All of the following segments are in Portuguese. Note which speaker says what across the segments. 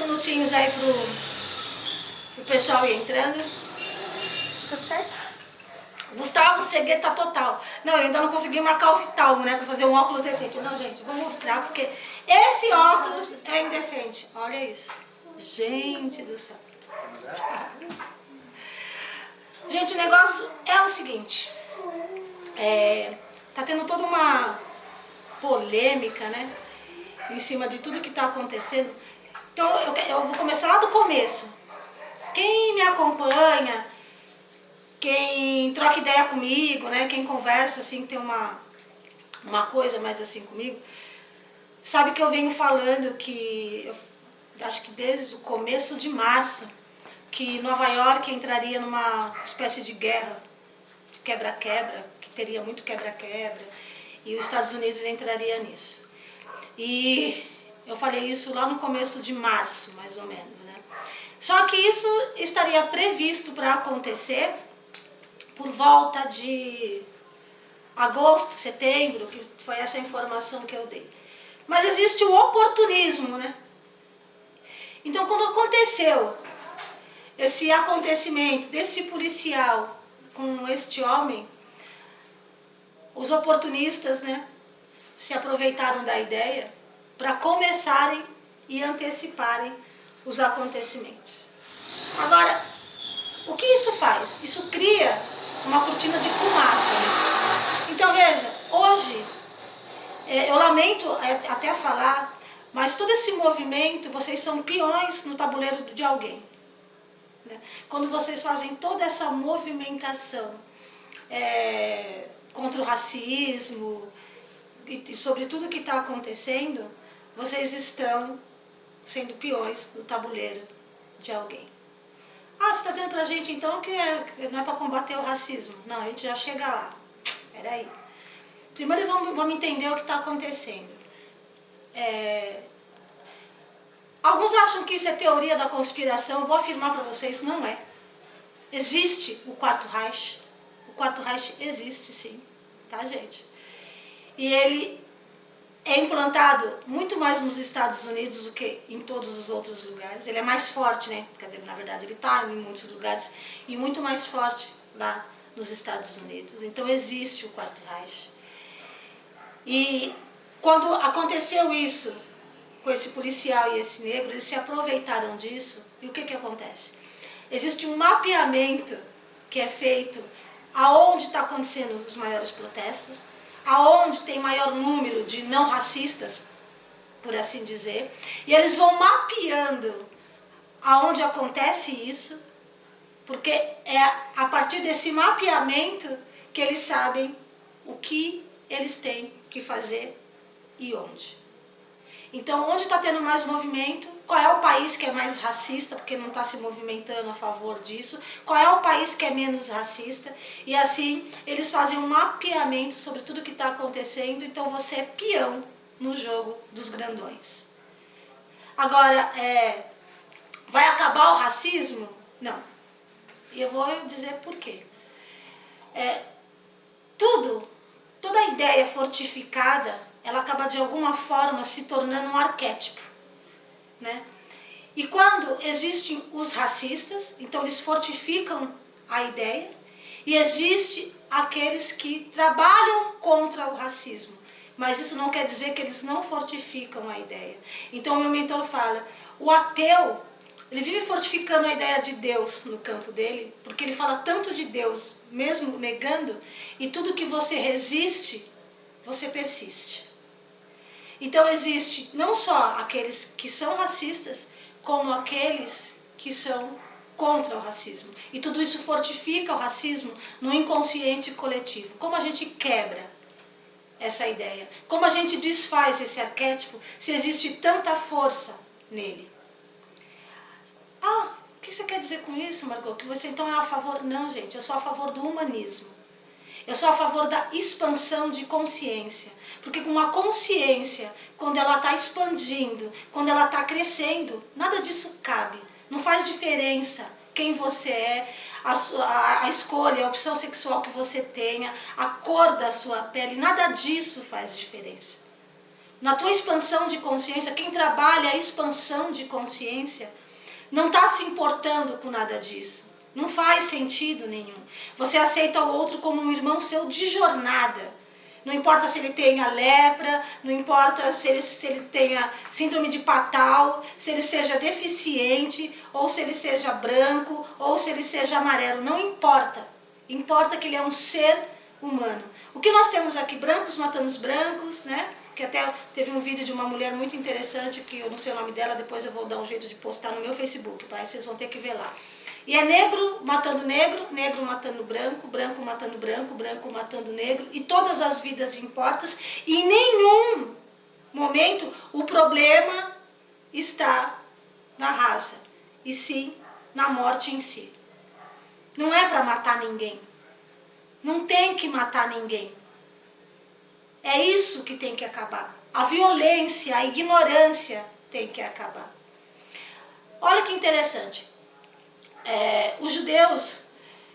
Speaker 1: minutinhos aí pro pessoal ir entrando.
Speaker 2: Tudo certo?
Speaker 1: Gustavo, cegueta total. Não, eu ainda não consegui marcar o oftalmo, né? Pra fazer um óculos decente. Não, gente, vou mostrar, porque esse óculos é indecente. Olha isso. Gente do céu. Gente, o negócio é o seguinte. Tá tendo toda uma polêmica, né? Em cima de tudo que tá acontecendo. Então, eu vou começar lá do começo. Quem me acompanha, quem troca ideia comigo, né? Quem conversa, assim, tem uma coisa mais assim comigo, sabe que eu venho falando que, acho que desde o começo de março, que Nova York entraria numa espécie de guerra, de quebra-quebra, que teria muito quebra-quebra, e os Estados Unidos entraria nisso. E eu falei isso lá no começo de março, mais ou menos, né? Só que isso estaria previsto para acontecer por volta de agosto, setembro, que foi essa informação que eu dei. Mas existe o oportunismo, né? Então, quando aconteceu esse acontecimento desse policial com este homem, os oportunistas, né, se aproveitaram da ideia para começarem e anteciparem os acontecimentos. Agora, o que isso faz? Isso cria uma cortina de fumaça, né? Então veja, hoje, eu lamento até falar, mas todo esse movimento, vocês são peões no tabuleiro de alguém, né? Quando vocês fazem toda essa movimentação contra o racismo e sobre tudo que está acontecendo, vocês estão sendo peões no tabuleiro de alguém. Ah, você está dizendo pra gente então que não é para combater o racismo. Não, a gente já chega lá. Peraí. Primeiro vamos entender o que está acontecendo. Alguns acham que isso é teoria da conspiração. Eu vou afirmar para vocês, não é. Existe o Quarto Reich. O Quarto Reich existe, sim. Tá, gente? E ele é implantado muito mais nos Estados Unidos do que em todos os outros lugares. Ele é mais forte, né? Quer dizer, na verdade, ele está em muitos lugares e muito mais forte lá nos Estados Unidos. Então, existe o Quarto Reich. E quando aconteceu isso com esse policial e esse negro, eles se aproveitaram disso. E o que acontece? Existe um mapeamento que é feito aonde está acontecendo os maiores protestos, aonde tem maior número de não racistas, por assim dizer, e eles vão mapeando aonde acontece isso, porque é a partir desse mapeamento que eles sabem o que eles têm que fazer e onde. Então, onde está tendo mais movimento, qual é o país que é mais racista, porque não está se movimentando a favor disso, qual é o país que é menos racista, e assim eles fazem um mapeamento sobre tudo que está acontecendo, então você é peão no jogo dos grandões. Agora, vai acabar o racismo? Não. E eu vou dizer por quê. Toda ideia fortificada, ela acaba de alguma forma se tornando um arquétipo, né? E quando existem os racistas, então eles fortificam a ideia, e existe aqueles que trabalham contra o racismo, mas isso não quer dizer que eles não fortificam a ideia. Então meu mentor fala, o ateu, ele vive fortificando a ideia de Deus no campo dele, porque ele fala tanto de Deus, mesmo negando, e tudo que você resiste, você persiste. Então existe não só aqueles que são racistas, como aqueles que são contra o racismo. E tudo isso fortifica o racismo no inconsciente coletivo. Como a gente quebra essa ideia? Como a gente desfaz esse arquétipo se existe tanta força nele? Ah, o que você quer dizer com isso, Margot? Que você então é a favor? Não, gente, eu sou a favor do humanismo. Eu sou a favor da expansão de consciência. Porque com uma consciência, quando ela está expandindo, quando ela está crescendo, nada disso cabe. Não faz diferença quem você é, a escolha, a opção sexual que você tenha, a cor da sua pele, nada disso faz diferença. na tua expansão de consciência, quem trabalha a expansão de consciência, não está se importando com nada disso. Não faz sentido nenhum. Você aceita o outro como um irmão seu de jornada. Não importa se ele tenha lepra, não importa se ele tenha síndrome de Patal, se ele seja deficiente, ou se ele seja branco, ou se ele seja amarelo. Não importa. Importa que ele é um ser humano. O que nós temos aqui, brancos matando os brancos, né? Que até teve um vídeo de uma mulher muito interessante, que eu não sei o nome dela, depois eu vou dar um jeito de postar no meu Facebook, para aí vocês vão ter que ver lá. E é negro matando negro, negro matando branco, branco matando branco, branco matando negro, e todas as vidas importam, e em nenhum momento o problema está na raça, e sim na morte em si. Não é para matar ninguém. Não tem que matar ninguém. É isso que tem que acabar. A violência, a ignorância tem que acabar. Olha que interessante. Os judeus,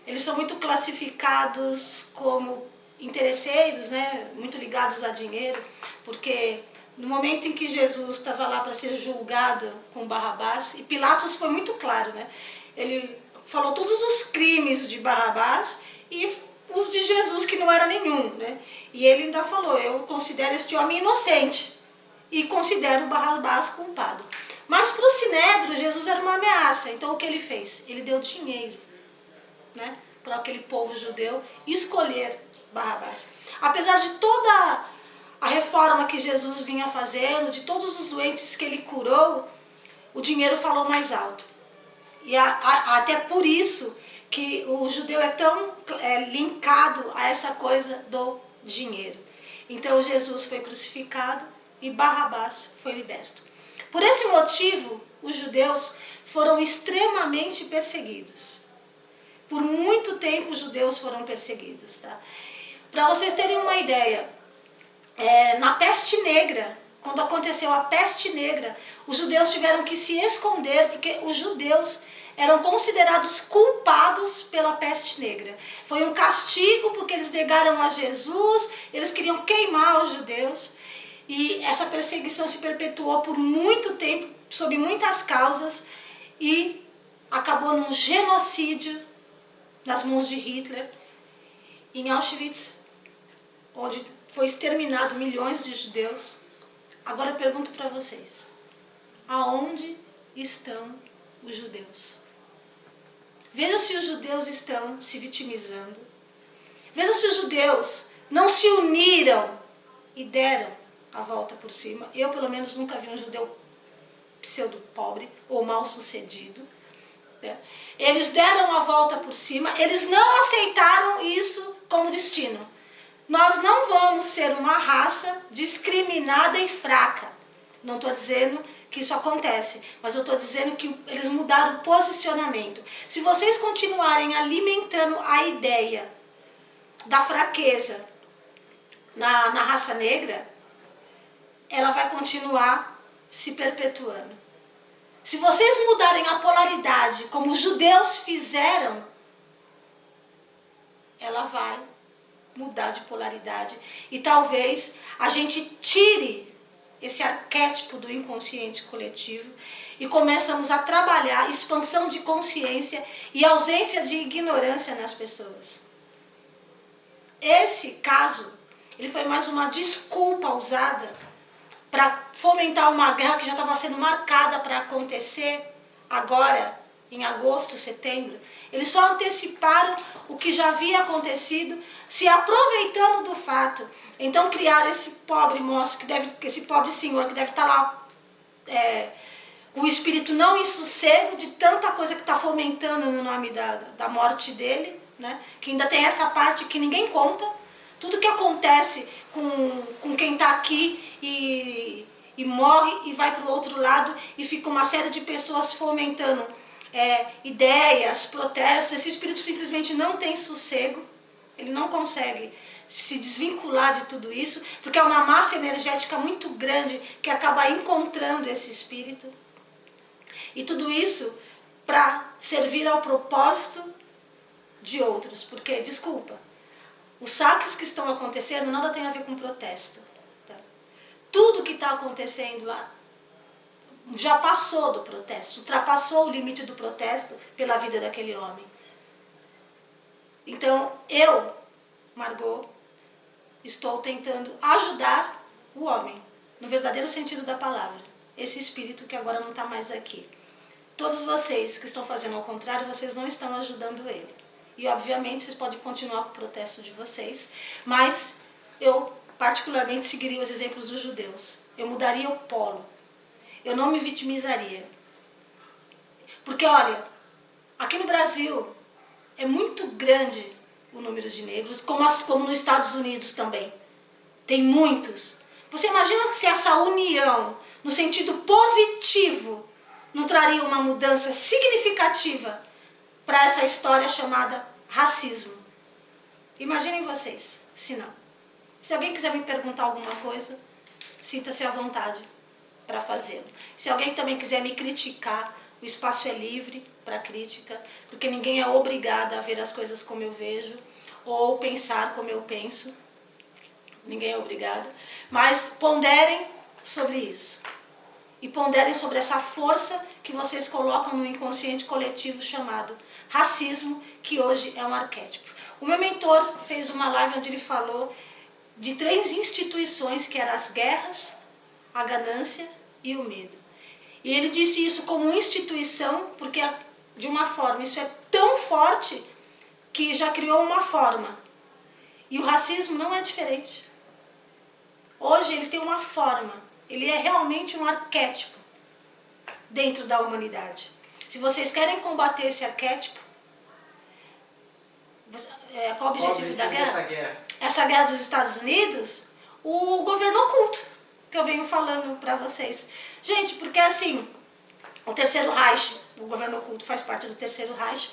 Speaker 1: eles são muito classificados como interesseiros, né? Muito ligados a dinheiro, porque no momento em que Jesus estava lá para ser julgado com Barrabás, e Pilatos foi muito claro, né? Ele falou todos os crimes de Barrabás e os de Jesus, que não era nenhum, né? E ele ainda falou, eu considero este homem inocente e considero Barrabás culpado. Mas para o Sinédrio, Jesus era uma ameaça. Então o que ele fez? Ele deu dinheiro, né, para aquele povo judeu escolher Barrabás. Apesar de toda a reforma que Jesus vinha fazendo, de todos os doentes que ele curou, o dinheiro falou mais alto. E até por isso que o judeu é tão linkado a essa coisa do dinheiro. Então Jesus foi crucificado e Barrabás foi liberto. Por esse motivo, os judeus foram extremamente perseguidos. Por muito tempo os judeus foram perseguidos. Tá? Para vocês terem uma ideia, na peste negra, quando aconteceu a peste negra, os judeus tiveram que se esconder, porque os judeus eram considerados culpados pela peste negra. Foi um castigo porque eles negaram a Jesus, eles queriam queimar os judeus. E essa perseguição se perpetuou por muito tempo, sob muitas causas, e acabou num genocídio nas mãos de Hitler, em Auschwitz, onde foi exterminado milhões de judeus. Agora eu pergunto para vocês, aonde estão os judeus? Veja se os judeus estão se vitimizando. Veja se os judeus não se uniram e deram a volta por cima. Eu, pelo menos, nunca vi um judeu pseudo-pobre ou mal-sucedido. Né? Eles deram a volta por cima, eles não aceitaram isso como destino. Nós não vamos ser uma raça discriminada e fraca. Não estou dizendo que isso acontece, mas eu estou dizendo que eles mudaram o posicionamento. Se vocês continuarem alimentando a ideia da fraqueza na raça negra, ela vai continuar se perpetuando. Se vocês mudarem a polaridade, como os judeus fizeram, ela vai mudar de polaridade. E talvez a gente tire esse arquétipo do inconsciente coletivo e começamos a trabalhar expansão de consciência e ausência de ignorância nas pessoas. Esse caso, ele foi mais uma desculpa usada para fomentar uma guerra que já estava sendo marcada para acontecer agora, em agosto, setembro. Eles só anteciparam o que já havia acontecido, se aproveitando do fato. Então criaram esse pobre moço, esse pobre senhor que deve estar lá com o espírito não em sossego de tanta coisa que está fomentando no nome da morte dele, né? Que ainda tem essa parte que ninguém conta. Tudo que acontece com quem está aqui e morre e vai para o outro lado e fica uma série de pessoas fomentando ideias, protestos. Esse espírito simplesmente não tem sossego, ele não consegue se desvincular de tudo isso, porque é uma massa energética muito grande que acaba encontrando esse espírito. E tudo isso para servir ao propósito de outros, porque, desculpa, os saques que estão acontecendo nada tem a ver com protesto. Tá? tudo que está acontecendo lá já passou do protesto, ultrapassou o limite do protesto pela vida daquele homem. Então, eu, Margot, estou tentando ajudar o homem, no verdadeiro sentido da palavra, esse espírito que agora não está mais aqui. Todos vocês que estão fazendo ao contrário, vocês não estão ajudando ele. E, obviamente, vocês podem continuar com o protesto de vocês, mas eu, particularmente, seguiria os exemplos dos judeus. Eu mudaria o polo. Eu não me vitimizaria. Porque, olha, aqui no Brasil é muito grande o número de negros, como nos Estados Unidos também. Tem muitos. Você imagina se essa união, no sentido positivo, não traria uma mudança significativa para essa história chamada racismo? Imaginem vocês, se não. Se alguém quiser me perguntar alguma coisa, sinta-se à vontade para fazê-lo. Se alguém também quiser me criticar, o espaço é livre para crítica, porque ninguém é obrigado a ver as coisas como eu vejo, ou pensar como eu penso. Ninguém é obrigado. Mas ponderem sobre isso. E ponderem sobre essa força que vocês colocam no inconsciente coletivo chamado racismo, que hoje é um arquétipo. O meu mentor fez uma live onde ele falou de 3 instituições, que eram as guerras, a ganância e o medo. E ele disse isso como instituição, porque de uma forma isso é tão forte que já criou uma forma. E o racismo não é diferente. Hoje ele tem uma forma, ele é realmente um arquétipo dentro da humanidade. Se vocês querem combater esse arquétipo, qual o objetivo da guerra? Essa guerra dos Estados Unidos, o governo oculto, que eu venho falando para vocês. Gente, porque assim, o Terceiro Reich, o governo oculto faz parte do Terceiro Reich.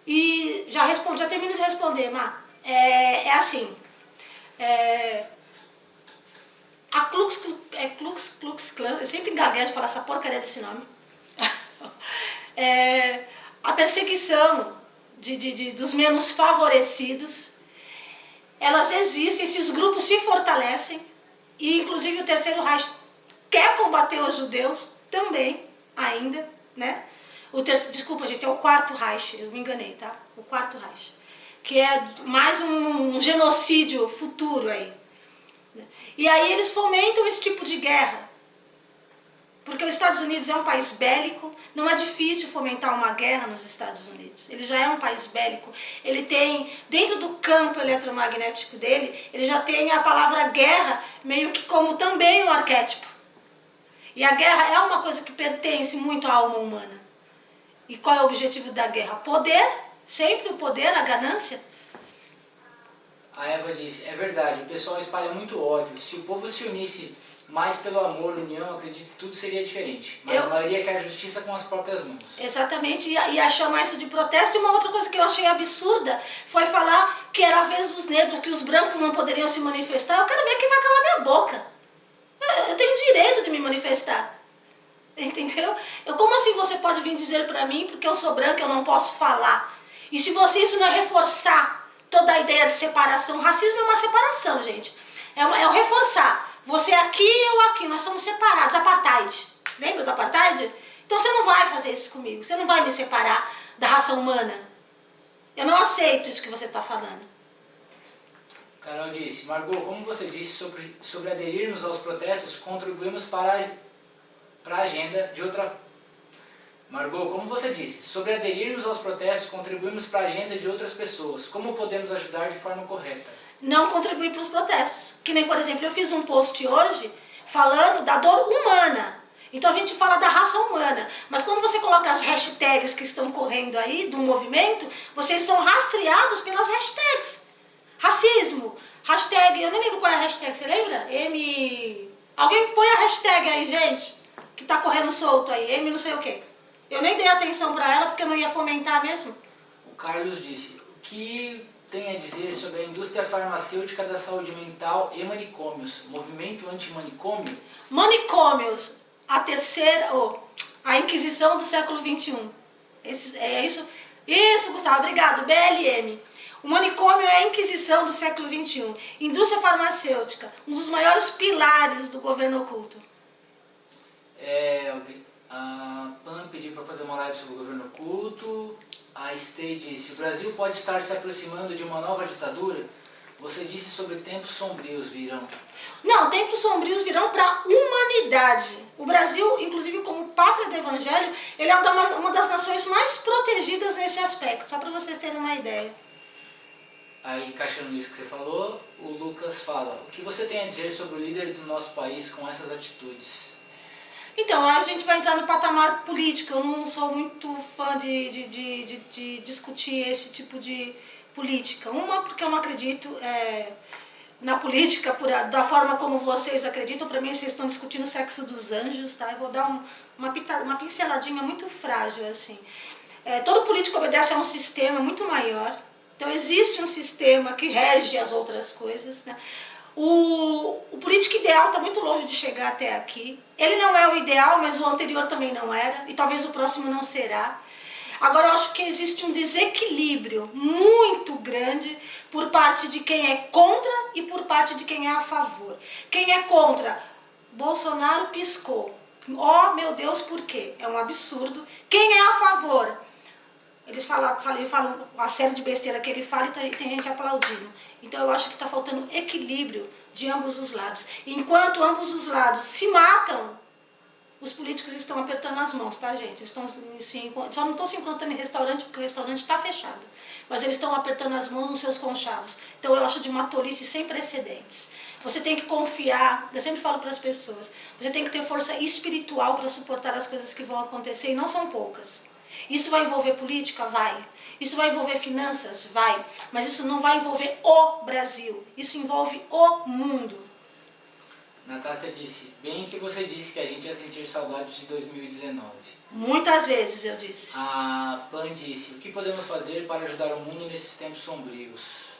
Speaker 1: E já termino de responder, Má. Assim, a Klux Klan, eu sempre engaguejo de falar essa porcaria desse nome. A perseguição dos menos favorecidos, elas existem, esses grupos se fortalecem, e inclusive o Terceiro Reich quer combater os judeus também, ainda, né? Desculpa, gente, é o Quarto Reich, eu me enganei, tá? O Quarto Reich, que é mais um genocídio futuro aí. E aí eles fomentam esse tipo de guerra, porque os Estados Unidos é um país bélico, não é difícil fomentar uma guerra nos Estados Unidos. Ele já é um país bélico, ele tem, dentro do campo eletromagnético dele, ele já tem a palavra guerra meio que como também um arquétipo. E a guerra é uma coisa que pertence muito à alma humana. E qual é o objetivo da guerra? Poder, sempre o poder, a ganância.
Speaker 3: A Eva disse, é verdade, o pessoal espalha muito ódio. Se o povo se unisse mais pelo amor, união, acredito que tudo seria diferente. Mas a maioria quer justiça com as próprias mãos.
Speaker 1: Exatamente, e chamar isso de protesto. E uma outra coisa que eu achei absurda foi falar que era a vez dos negros, que os brancos não poderiam se manifestar. Eu quero ver quem vai calar minha boca. Eu tenho direito de me manifestar. Entendeu? Como assim você pode vir dizer pra mim, porque eu sou branca, eu não posso falar? E se isso não é reforçar toda a ideia de separação, racismo é uma separação, gente. É o reforçar. Você aqui e eu aqui, nós somos separados. Apartheid. Lembra do apartheid? Então você não vai fazer isso comigo. Você não vai me separar da raça humana. Eu não aceito isso que você está falando.
Speaker 3: Carol disse, Margot, como você disse sobre aderirmos aos protestos, contribuímos para a agenda de outra... Margot, como você disse, sobre aderirmos aos protestos, contribuímos para a agenda de outras pessoas. Como podemos ajudar de forma correta?
Speaker 1: Não contribuir para os protestos. Que nem, por exemplo, eu fiz um post hoje falando da dor humana. Então a gente fala da raça humana. Mas quando você coloca as hashtags que estão correndo aí do movimento, vocês são rastreados pelas hashtags. Racismo, hashtag, eu nem lembro qual é a hashtag, você lembra? Alguém põe a hashtag aí, gente, que tá correndo solto aí, M não sei o quê. Eu nem dei atenção para ela porque eu não ia fomentar mesmo.
Speaker 3: O Carlos disse, o que tem a dizer sobre a indústria farmacêutica da saúde mental e manicômios? Movimento anti-manicômio?
Speaker 1: Manicômios, a Inquisição do século XXI. É isso? Isso, Gustavo, obrigado, BLM. O manicômio é a Inquisição do século XXI. Indústria farmacêutica, um dos maiores pilares do governo oculto.
Speaker 3: A Pan pediu para fazer uma live sobre o governo oculto. A Stay disse, o Brasil pode estar se aproximando de uma nova ditadura? Você disse sobre tempos sombrios virão.
Speaker 1: Não, tempos sombrios virão para a humanidade. O Brasil, inclusive como pátria do Evangelho, ele é uma das nações mais protegidas nesse aspecto, só para vocês terem uma ideia.
Speaker 3: Aí, encaixando nisso que você falou, o Lucas fala, o que você tem a dizer sobre o líder do nosso país com essas atitudes?
Speaker 1: Então, a gente vai entrar no patamar político. Eu não sou muito fã de discutir esse tipo de política. Uma, porque eu não acredito na política da forma como vocês acreditam. Para mim, vocês estão discutindo o sexo dos anjos, tá? Eu vou dar uma pinceladinha muito frágil, assim. Todo político obedece a um sistema muito maior. Então, existe um sistema que rege as outras coisas, né? O político ideal está muito longe de chegar até aqui. Ele não é o ideal, mas o anterior também não era. E talvez o próximo não será. Agora, eu acho que existe um desequilíbrio muito grande por parte de quem é contra e por parte de quem é a favor. Quem é contra, Bolsonaro piscou. Oh, meu Deus, por quê? É um absurdo. Quem é a favor? Eles falam a série de besteira que ele fala e tem gente aplaudindo. Então eu acho que está faltando equilíbrio de ambos os lados. Enquanto ambos os lados se matam, os políticos estão apertando as mãos, tá, gente? Só não estão se encontrando em restaurante porque o restaurante está fechado. Mas eles estão apertando as mãos nos seus conchavos. Então eu acho de uma tolice sem precedentes. Você tem que confiar, eu sempre falo para as pessoas, você tem que ter força espiritual para suportar as coisas que vão acontecer e não são poucas. Isso vai envolver política? Vai. Isso vai envolver finanças? Vai. Mas isso não vai envolver o Brasil. Isso envolve o mundo.
Speaker 3: Natácia disse, bem que você disse que a gente ia sentir saudade de 2019.
Speaker 1: Muitas vezes eu disse.
Speaker 3: A Pan disse, o que podemos fazer para ajudar o mundo nesses tempos sombrios?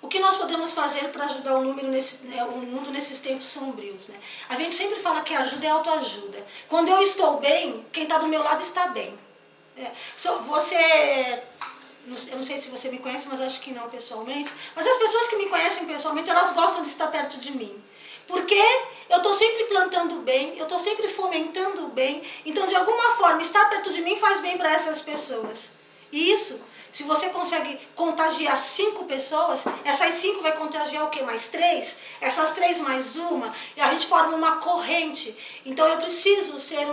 Speaker 1: O que nós podemos fazer para ajudar o mundo nesses tempos sombrios? Né? A gente sempre fala que ajuda é autoajuda. Quando eu estou bem, quem está do meu lado está bem. Eu não sei se você me conhece, mas acho que não pessoalmente. Mas as pessoas que me conhecem pessoalmente, elas gostam de estar perto de mim. Porque eu estou sempre plantando bem, eu estou sempre fomentando o bem. Então, de alguma forma, estar perto de mim faz bem para essas pessoas. E isso, se você consegue contagiar 5 pessoas, essas 5 vai contagiar o quê? Mais 3? Essas 3 mais uma, e a gente forma uma corrente. Então, eu preciso ser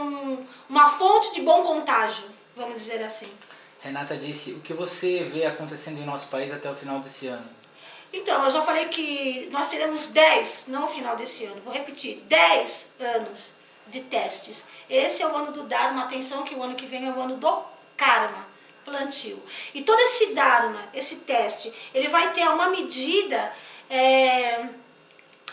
Speaker 1: uma fonte de bom contágio. Vamos dizer assim.
Speaker 3: Renata disse, o que você vê acontecendo em nosso país até o final desse ano?
Speaker 1: Então, eu já falei que nós teremos 10, não no final desse ano, vou repetir, 10 anos de testes. Esse é o ano do Dharma, atenção que o ano que vem é o ano do Karma, plantio. E todo esse Dharma, esse teste, ele vai ter uma medida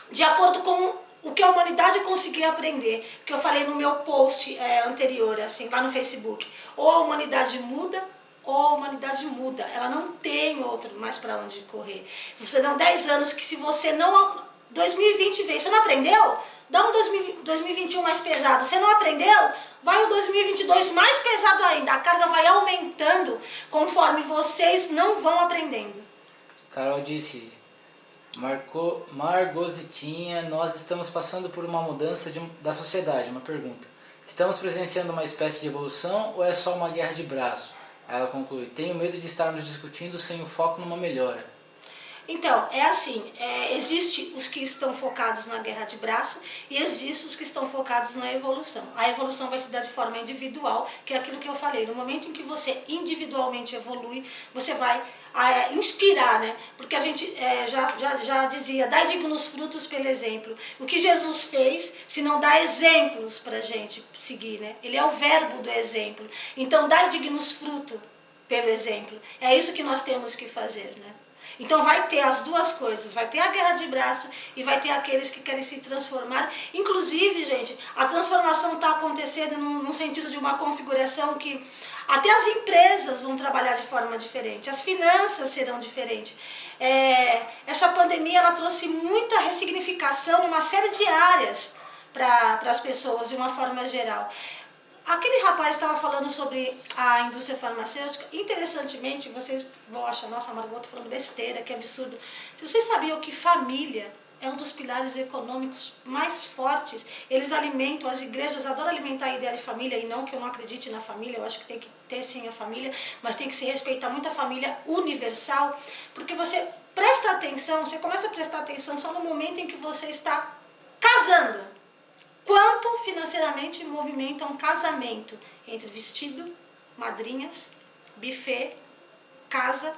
Speaker 1: de acordo com o que a humanidade conseguir aprender, que eu falei no meu post anterior, assim, lá no Facebook. Ou a humanidade muda, ou a humanidade muda. Ela não tem outro mais para onde correr. Você dá 10 anos que se você não... 2020 veio, você não aprendeu? Dá um 2021 mais pesado. Você não aprendeu? Vai o 2022 mais pesado ainda. A carga vai aumentando conforme vocês não vão aprendendo.
Speaker 3: Carol disse... Margositinha, nós estamos passando por uma mudança da sociedade. Uma pergunta. Estamos presenciando uma espécie de evolução ou é só uma guerra de braço? Ela conclui. Tenho medo de estarmos discutindo sem o foco numa melhora.
Speaker 1: Então, é assim, existe os que estão focados na guerra de braço e existe os que estão focados na evolução. A evolução vai se dar de forma individual, que é aquilo que eu falei. No momento em que você individualmente evolui, você vai inspirar, né? Porque a gente já dizia, dai dignos frutos pelo exemplo. O que Jesus fez, se não dá exemplos para a gente seguir, né? Ele é o verbo do exemplo. Então, dai dignos frutos pelo exemplo. É isso que nós temos que fazer, né? Então vai ter as duas coisas, vai ter a guerra de braço e vai ter aqueles que querem se transformar. Inclusive, gente, a transformação está acontecendo no sentido de uma configuração que até as empresas vão trabalhar de forma diferente, as finanças serão diferentes. Essa pandemia ela trouxe muita ressignificação numa série de áreas para as pessoas de uma forma geral. aquele rapaz estava falando sobre a indústria farmacêutica. Interessantemente, vocês vão achar, nossa, a Margot tá falando besteira, que absurdo. Se vocês sabiam que família é um dos pilares econômicos mais fortes, eles alimentam, as igrejas adoram alimentar a ideia de família, e não que eu não acredite na família, eu acho que tem que ter sim a família, mas tem que se respeitar muito a família universal, porque você presta atenção, você começa a prestar atenção só no momento em que você está casando. Quanto financeiramente movimenta um casamento entre vestido, madrinhas, buffet, casa,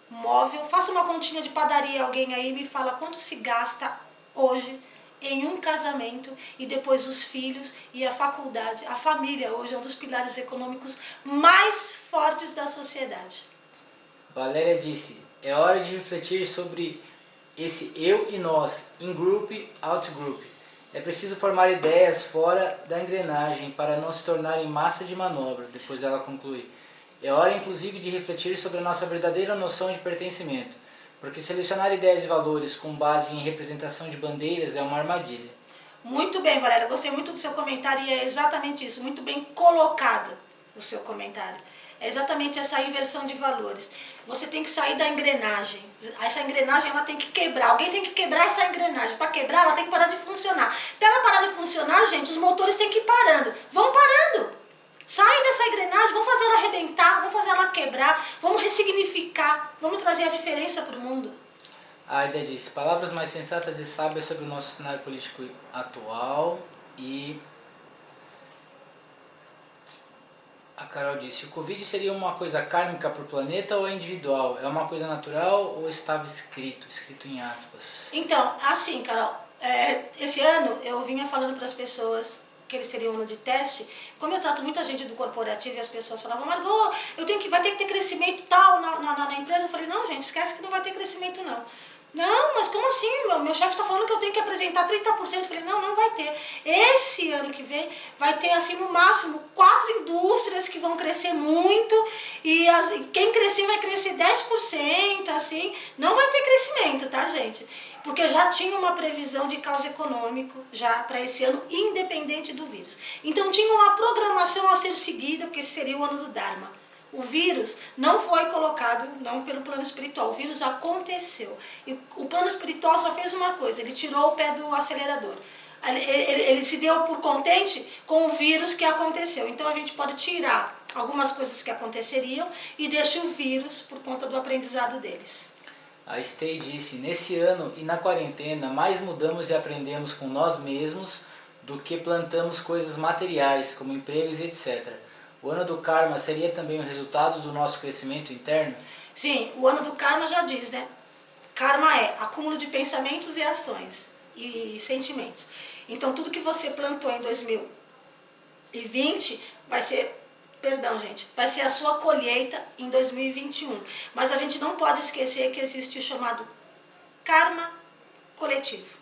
Speaker 1: móvel. Faça uma continha de padaria, alguém aí me fala quanto se gasta hoje em um casamento, e depois os filhos e a faculdade. A família hoje é um dos pilares econômicos mais fortes da sociedade.
Speaker 3: Valéria disse, é hora de refletir sobre esse eu e nós, in-group, out-group. É preciso formar ideias fora da engrenagem para não se tornarem massa de manobra. Depois ela conclui. É hora, inclusive, de refletir sobre a nossa verdadeira noção de pertencimento, porque selecionar ideias e valores com base em representação de bandeiras é uma armadilha.
Speaker 1: Muito bem, Valéria, gostei muito do seu comentário e é exatamente isso, muito bem colocado o seu comentário. É exatamente essa inversão de valores. Você tem que sair da engrenagem. Essa engrenagem ela tem que quebrar. Alguém tem que quebrar essa engrenagem. Para quebrar, ela tem que parar de funcionar. Para ela parar de funcionar, gente, os motores têm que ir parando. Vão parando. Saem dessa engrenagem, vamos fazer ela arrebentar, vamos fazer ela quebrar, vamos ressignificar, vamos trazer a diferença para o mundo.
Speaker 3: A Aida disse, palavras mais sensatas e sábias sobre o nosso cenário político atual. E a Carol disse, o Covid seria uma coisa kármica para o planeta ou é individual? É uma coisa natural ou estava escrito em aspas?
Speaker 1: Então, assim, Carol, esse ano eu vinha falando para as pessoas que ele seria um ano de teste. Como eu trato muita gente do corporativo e as pessoas falavam, Margot, vai ter que ter crescimento tal na empresa. Eu falei, não, gente, esquece que não vai ter crescimento não. Não, mas como assim? Meu chefe está falando que eu tenho que apresentar 30%. Eu falei, não vai ter. Esse ano que vem vai ter, assim, no máximo 4 indústrias que vão crescer muito. E quem crescer vai crescer 10%, assim. Não vai ter crescimento, tá, gente? Porque já tinha uma previsão de caos econômico já para esse ano, independente do vírus. Então tinha uma programação a ser seguida, porque esse seria o ano do Dharma. O vírus não foi colocado não pelo plano espiritual, o vírus aconteceu. E o plano espiritual só fez uma coisa, ele tirou o pé do acelerador. Ele se deu por contente com o vírus que aconteceu. Então a gente pode tirar algumas coisas que aconteceriam e deixa o vírus por conta do aprendizado deles.
Speaker 3: A Stay disse, nesse ano e na quarentena, mais mudamos e aprendemos com nós mesmos do que plantamos coisas materiais, como empregos e etc. O ano do karma seria também o resultado do nosso crescimento interno?
Speaker 1: Sim, o ano do karma já diz, né? Karma é acúmulo de pensamentos e ações e sentimentos. Então tudo que você plantou em 2020 vai ser... Perdão, gente, vai ser a sua colheita em 2021. Mas a gente não pode esquecer que existe o chamado karma coletivo.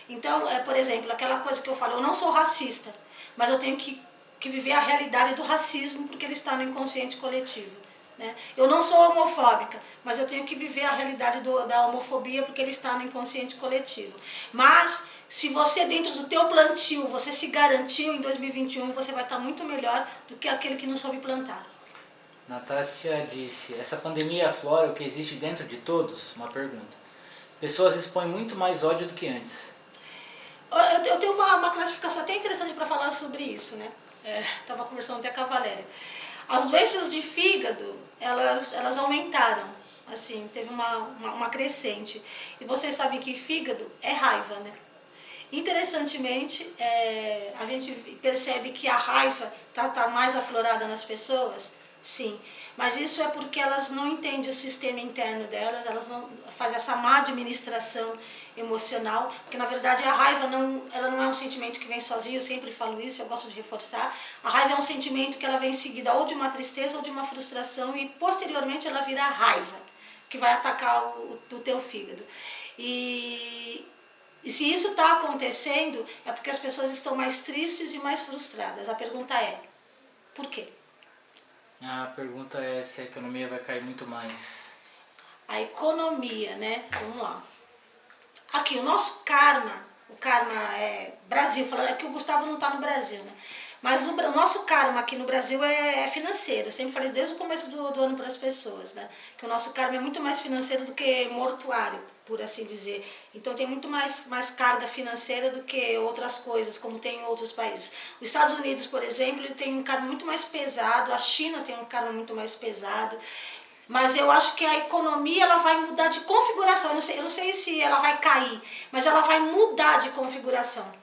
Speaker 1: Então, por exemplo, aquela coisa que eu falo, eu não sou racista, mas eu tenho que viver a realidade do racismo porque ele está no inconsciente coletivo. Né? Eu não sou homofóbica, mas eu tenho que viver a realidade da homofobia porque ele está no inconsciente coletivo. Mas se você dentro do teu plantio, você se garantiu em 2021, você vai estar muito melhor do que aquele que não soube plantar.
Speaker 3: Natácia disse, essa pandemia aflora o que existe dentro de todos? Uma pergunta. Pessoas expõem muito mais ódio do que antes.
Speaker 1: Eu tenho uma classificação até interessante para falar sobre isso, né? Estava conversando até com a Valéria. As doenças de fígado, elas aumentaram, assim, teve uma crescente. E vocês sabem que fígado é raiva, né? Interessantemente, a gente percebe que a raiva está mais aflorada nas pessoas, sim. Mas isso é porque elas não entendem o sistema interno delas, elas não fazem essa má administração emocional, porque na verdade a raiva ela não é um sentimento que vem sozinho, eu sempre falo isso, eu gosto de reforçar. A raiva é um sentimento que ela vem seguida ou de uma tristeza ou de uma frustração e posteriormente ela vira raiva, que vai atacar o teu fígado. E se isso está acontecendo, é porque as pessoas estão mais tristes e mais frustradas. A pergunta é, por quê?
Speaker 3: A pergunta é se a economia vai cair muito mais.
Speaker 1: A economia, né? Vamos lá. Aqui, o nosso karma, o karma é Brasil, falando, é que o Gustavo não está no Brasil, né? Mas o nosso karma aqui no Brasil é financeiro. Eu sempre falei desde o começo do ano para as pessoas, né? Que o nosso karma é muito mais financeiro do que mortuário, por assim dizer. Então tem muito mais carga financeira do que outras coisas, como tem em outros países. Os Estados Unidos, por exemplo, ele tem um karma muito mais pesado. A China tem um karma muito mais pesado. Mas eu acho que a economia ela vai mudar de configuração. Eu não sei se ela vai cair, mas ela vai mudar de configuração.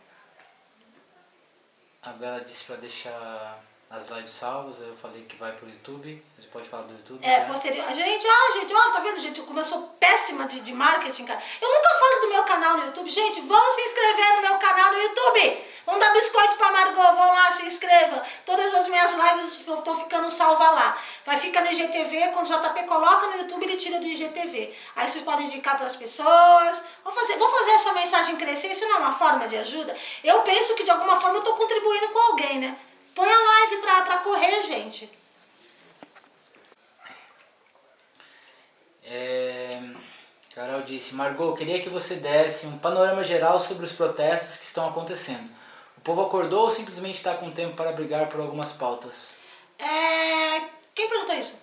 Speaker 3: A Bela disse para deixar as lives salvas, eu falei que vai pro YouTube. Você pode falar do YouTube?
Speaker 1: Posterior. Gente, ó, tá vendo, gente? Como eu sou péssima de marketing, cara. Eu nunca falo do meu canal no YouTube. Gente, vão se inscrever no meu canal no YouTube. Vamos dar biscoito pra Margot, vão lá, se inscreva. Todas as minhas lives estão ficando salvas lá. Vai ficar no IGTV, quando o JP coloca no YouTube, ele tira do IGTV. Aí vocês podem indicar para as pessoas. Vamos fazer essa mensagem crescer, isso não é uma forma de ajuda? Eu penso que de alguma forma eu estou contribuindo com alguém, né? Põe a live pra correr, gente.
Speaker 3: Carol disse, Margot, queria que você desse um panorama geral sobre os protestos que estão acontecendo. O povo acordou ou simplesmente está com tempo para brigar por algumas pautas?
Speaker 1: Quem perguntou isso?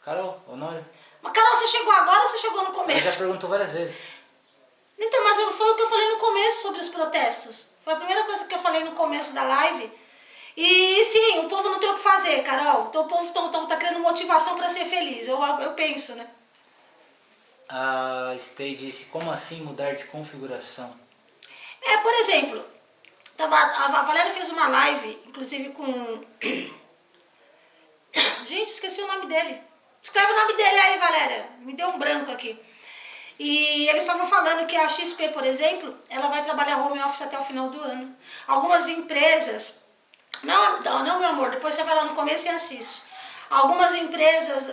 Speaker 3: Carol, Honório?
Speaker 1: Mas Carol, você chegou agora ou você chegou no começo?
Speaker 3: Ela já perguntou várias vezes.
Speaker 1: Então, mas foi o que eu falei no começo sobre os protestos. Foi a primeira coisa que eu falei no começo da live. E sim, o povo não tem o que fazer, Carol. Então o povo tá criando motivação para ser feliz. Eu penso, né?
Speaker 3: A Stay disse, como assim mudar de configuração?
Speaker 1: Por exemplo, a Valéria fez uma live, inclusive com... Gente, esqueci o nome dele. Escreve o nome dele aí, Valéria. Me deu um branco aqui. E eles estavam falando que a XP, por exemplo, ela vai trabalhar home office até o final do ano. Algumas empresas... Não, meu amor, depois você vai lá no começo e assiste. Algumas empresas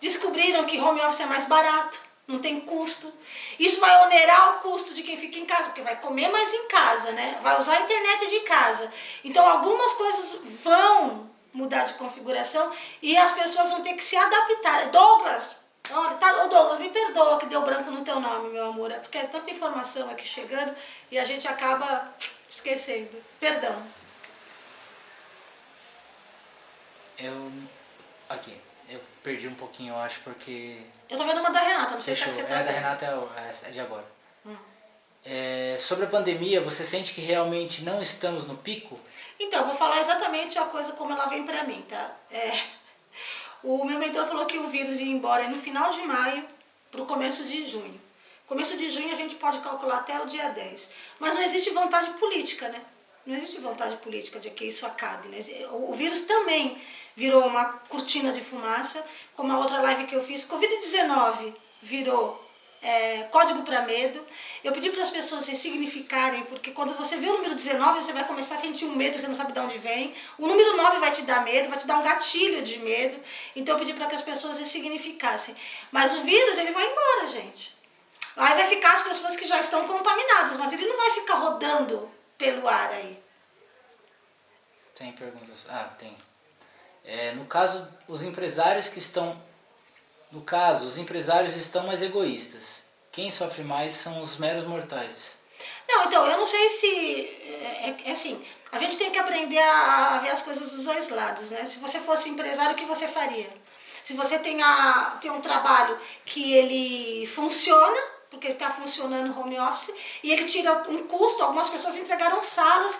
Speaker 1: descobriram que home office é mais barato, não tem custo. Isso vai onerar o custo de quem fica em casa, porque vai comer mais em casa, né? Vai usar a internet de casa. Então algumas coisas vão mudar de configuração e as pessoas vão ter que se adaptar. Douglas, Douglas, me perdoa que deu branco no teu nome, meu amor, porque é tanta informação aqui chegando e a gente acaba esquecendo. Perdão.
Speaker 3: Eu perdi um pouquinho, eu acho, porque...
Speaker 1: Eu tô vendo uma da Renata, não sei se é que você tá vendo.
Speaker 3: Da Renata é de agora. Sobre a pandemia, você sente que realmente não estamos no pico?
Speaker 1: Então, eu vou falar exatamente a coisa como ela vem pra mim, tá? O meu mentor falou que o vírus ia embora no final de maio pro começo de junho. Começo de junho a gente pode calcular até o dia 10. Mas não existe vontade política, né? Não existe vontade política de que isso acabe, né? O vírus também virou uma cortina de fumaça, como a outra live que eu fiz. Covid-19 virou código para medo. Eu pedi para as pessoas se significarem, porque quando você vê o número 19, você vai começar a sentir um medo, você não sabe de onde vem. O número 9 vai te dar medo, vai te dar um gatilho de medo. Então eu pedi para que as pessoas se significassem. Mas o vírus, ele vai embora, gente. Aí vai ficar as pessoas que já estão contaminadas, mas ele não vai ficar rodando pelo ar aí.
Speaker 3: Tem perguntas? Tem. No caso, os empresários estão mais egoístas. Quem sofre mais são os meros mortais.
Speaker 1: Não, então, eu não sei se... assim, a gente tem que aprender a ver as coisas dos dois lados, né? Se você fosse empresário, o que você faria? Se você tem um trabalho que ele funciona, porque ele está funcionando home office, e ele tira um custo, algumas pessoas entregaram salas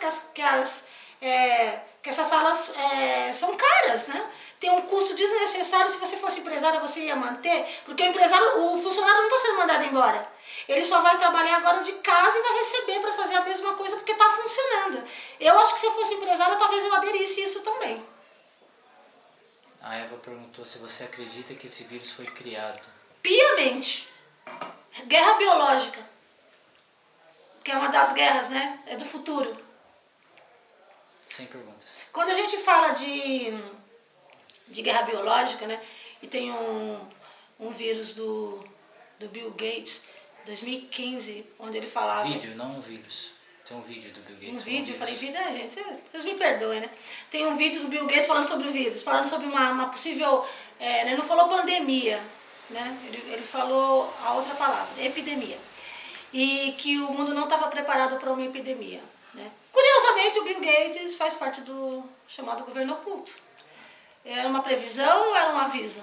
Speaker 1: que essas salas são caras, né? Tem um custo desnecessário. Se você fosse empresário, você ia manter, porque o funcionário não está sendo mandado embora. Ele só vai trabalhar agora de casa e vai receber para fazer a mesma coisa porque está funcionando. Eu acho que se eu fosse empresário, talvez eu aderisse isso também.
Speaker 3: A Eva perguntou se você acredita que esse vírus foi criado.
Speaker 1: Piamente. Guerra biológica, que é uma das guerras, né? É do futuro.
Speaker 3: Sem perguntas.
Speaker 1: Quando a gente fala de guerra biológica, né? E tem um vírus do Bill Gates, 2015, onde ele falava...
Speaker 3: Vídeo, não um vírus. Tem um vídeo do Bill Gates.
Speaker 1: Um vídeo, eu falei vídeo, gente, vocês me perdoem, né? Tem um vídeo do Bill Gates falando sobre o vírus, falando sobre uma possível... ele não falou pandemia, né? Ele falou a outra palavra, epidemia. E que o mundo não estava preparado para uma epidemia, né? curiosamente, o Bill Gates faz parte do chamado governo oculto. Era uma previsão ou era um aviso?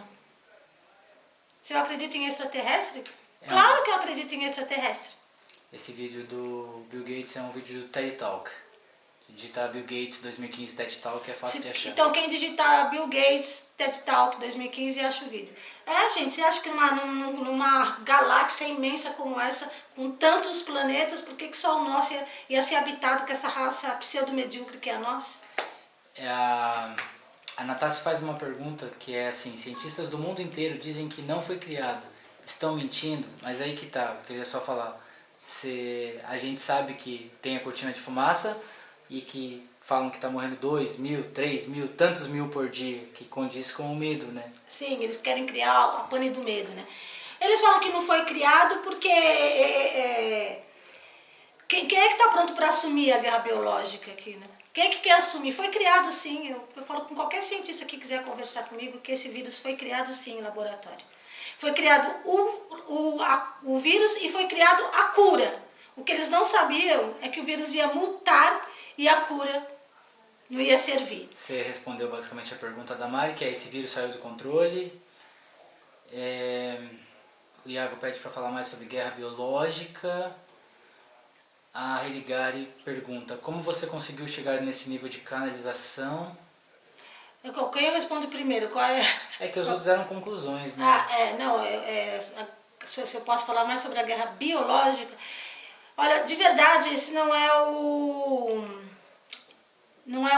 Speaker 1: Se eu acredito em extraterrestre? Claro que eu acredito em extraterrestre.
Speaker 3: Esse vídeo do Bill Gates é um vídeo do TED Talk. Se digitar Bill Gates 2015 TED Talk é fácil de achar.
Speaker 1: Então quem digitar Bill Gates TED Talk 2015 acha o vídeo. Gente, você acha que numa galáxia imensa como essa, com tantos planetas, por que só o nosso ia ser habitado com essa raça pseudo-medíocre que é a nossa?
Speaker 3: A Natasha faz uma pergunta que é assim: cientistas do mundo inteiro dizem que não foi criado, estão mentindo, mas aí que tá, eu queria só falar. A gente sabe que tem a cortina de fumaça e que falam que tá morrendo 2 mil, 3 mil, tantos mil por dia, que condiz com o medo, né?
Speaker 1: Sim, eles querem criar a pane do medo, né? Eles falam que não foi criado porque... Quem é que está pronto para assumir a guerra biológica aqui, né? Quem é que quer assumir? Foi criado sim, eu falo com qualquer cientista que quiser conversar comigo que esse vírus foi criado sim em laboratório. Foi criado o vírus e foi criado a cura. O que eles não sabiam é que o vírus ia mutar e a cura não ia servir.
Speaker 3: Você respondeu basicamente a pergunta da Mari, que é: esse vírus saiu do controle. O Iago pede para falar mais sobre guerra biológica. A Religari pergunta: como você conseguiu chegar nesse nível de canalização?
Speaker 1: Quem eu respondo primeiro? Qual é?
Speaker 3: É que os outros eram conclusões, né?
Speaker 1: Se eu posso falar mais sobre a guerra biológica. Olha, de verdade, esse não é o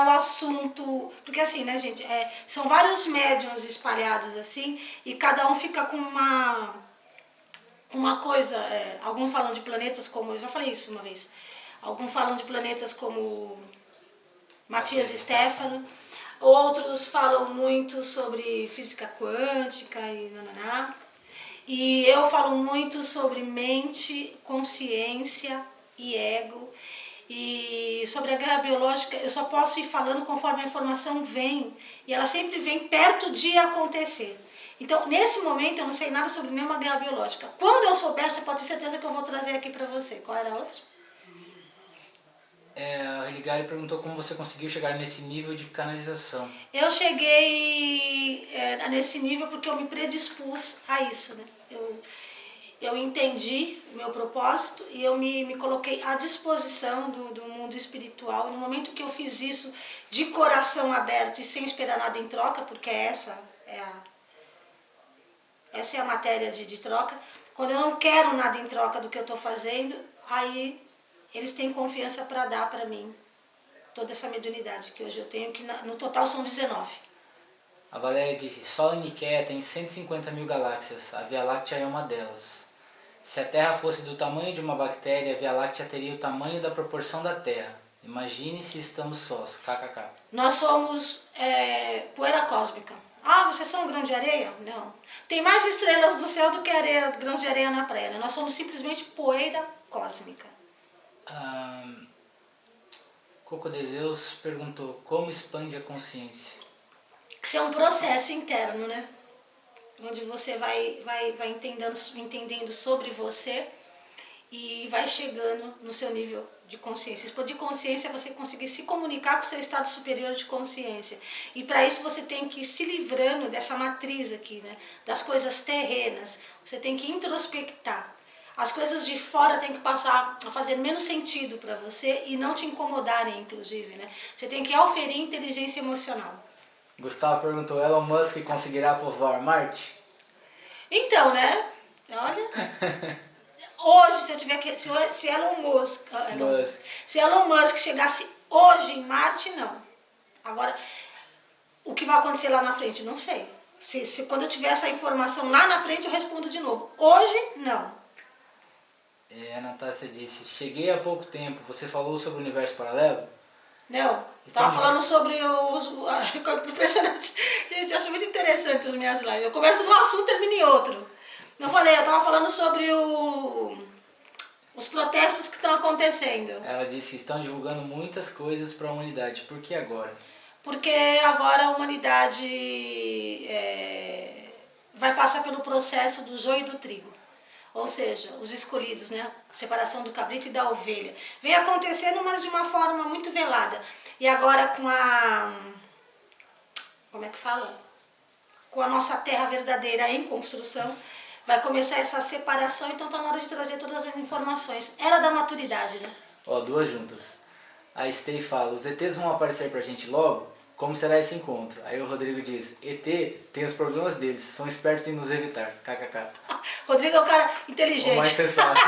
Speaker 1: assunto, porque assim, né, gente, são vários médiuns espalhados assim, e cada um fica com uma coisa, alguns falam de planetas como, eu já falei isso uma vez, alguns falam de planetas como Matias Stefano, outros falam muito sobre física quântica e nananá. E eu falo muito sobre mente, consciência e ego. E sobre a guerra biológica eu só posso ir falando conforme a informação vem. E ela sempre vem perto de acontecer. Então, nesse momento eu não sei nada sobre nenhuma guerra biológica. Quando eu souber, você pode ter certeza que eu vou trazer aqui pra você. Qual era a outra?
Speaker 3: A Religari perguntou como você conseguiu chegar nesse nível de canalização.
Speaker 1: Eu cheguei nesse nível porque eu me predispus a isso, né? Eu entendi o meu propósito e eu me coloquei à disposição do mundo espiritual. E no momento que eu fiz isso de coração aberto e sem esperar nada em troca, porque essa é a matéria de troca, quando eu não quero nada em troca do que eu estou fazendo, aí eles têm confiança para dar para mim toda essa mediunidade que hoje eu tenho, que no total são 19.
Speaker 3: A Valéria disse: Sol e Niqueia tem 150 mil galáxias, a Via Láctea é uma delas. Se a Terra fosse do tamanho de uma bactéria, a Via Láctea teria o tamanho da proporção da Terra. Imagine se estamos sós, kkk.
Speaker 1: Nós somos poeira cósmica. Vocês são grão de areia? Não. Tem mais estrelas no céu do que grãos de areia na praia. Nós somos simplesmente poeira cósmica.
Speaker 3: Coco de Zeus perguntou: como expande a consciência?
Speaker 1: Isso é um processo interno, né? Onde você vai entendendo sobre você e vai chegando no seu nível de consciência. Expandir consciência é você conseguir se comunicar com o seu estado superior de consciência. E para isso você tem que ir se livrando dessa matriz aqui, né? Das coisas terrenas. Você tem que introspectar. As coisas de fora têm que passar a fazer menos sentido para você e não te incomodarem, inclusive, né? Você tem que auferir inteligência emocional.
Speaker 3: Gustavo perguntou: Elon Musk conseguirá povoar Marte?
Speaker 1: Então, né? Olha. Hoje, se eu tiver que. Se Elon Musk chegasse hoje em Marte, não. Agora, o que vai acontecer lá na frente, não sei. Se quando eu tiver essa informação lá na frente, eu respondo de novo. Hoje, não.
Speaker 3: A Natácia disse: cheguei há pouco tempo, você falou sobre o universo paralelo?
Speaker 1: Não, estava falando sobre impressionante. Gente, eu acho muito interessante as minhas lives. Eu começo num assunto e termino em outro. Não falei, eu estava falando sobre os protestos que estão acontecendo.
Speaker 3: Ela disse: estão divulgando muitas coisas para a humanidade. Por que agora?
Speaker 1: Porque agora a humanidade vai passar pelo processo do joio e do trigo. ou seja, os escolhidos, né? Separação do cabrito e da ovelha. Vem acontecendo, mas de uma forma muito velada. E agora com a... como é que fala? Com a nossa terra verdadeira em construção, vai começar essa separação, então está na hora de trazer todas as informações. Era da maturidade, né?
Speaker 3: Ó, duas juntas. A Stay fala, os ETs vão aparecer pra gente logo? Como será esse encontro? Aí o Rodrigo diz, ET tem os problemas deles, são espertos em nos evitar. KKK.
Speaker 1: Rodrigo é um cara inteligente.
Speaker 3: O mais sensato.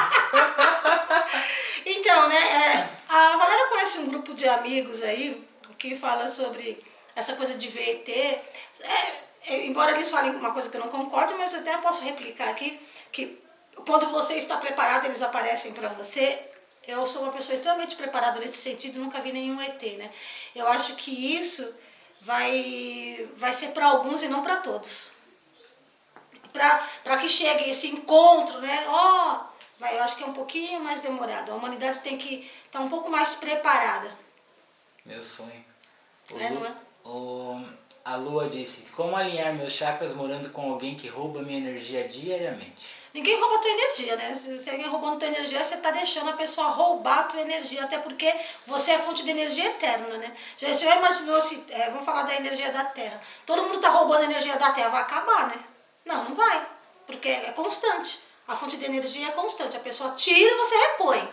Speaker 1: Então, né, a Valéria conhece um grupo de amigos aí que fala sobre essa coisa de ver ET. Embora eles falem uma coisa que eu não concordo, mas eu até posso replicar aqui, que quando você está preparado, eles aparecem para você. Eu sou uma pessoa extremamente preparada nesse sentido, nunca vi nenhum ET, né? Eu acho que isso vai ser para alguns e não para todos. Para que chegue esse encontro, né? Eu acho que é um pouquinho mais demorado. A humanidade tem que estar um pouco mais preparada.
Speaker 3: Meu sonho.
Speaker 1: Não é?
Speaker 3: A Lua disse, como alinhar meus chakras morando com alguém que rouba minha energia diariamente?
Speaker 1: Ninguém rouba a tua energia, né? Se alguém roubando a tua energia, você está deixando a pessoa roubar a tua energia, até porque você é fonte de energia eterna, né? Você já imaginou se, vamos falar da energia da Terra, todo mundo está roubando a energia da Terra, vai acabar, né? Não vai, porque é constante, a fonte de energia é constante, a pessoa tira e você repõe.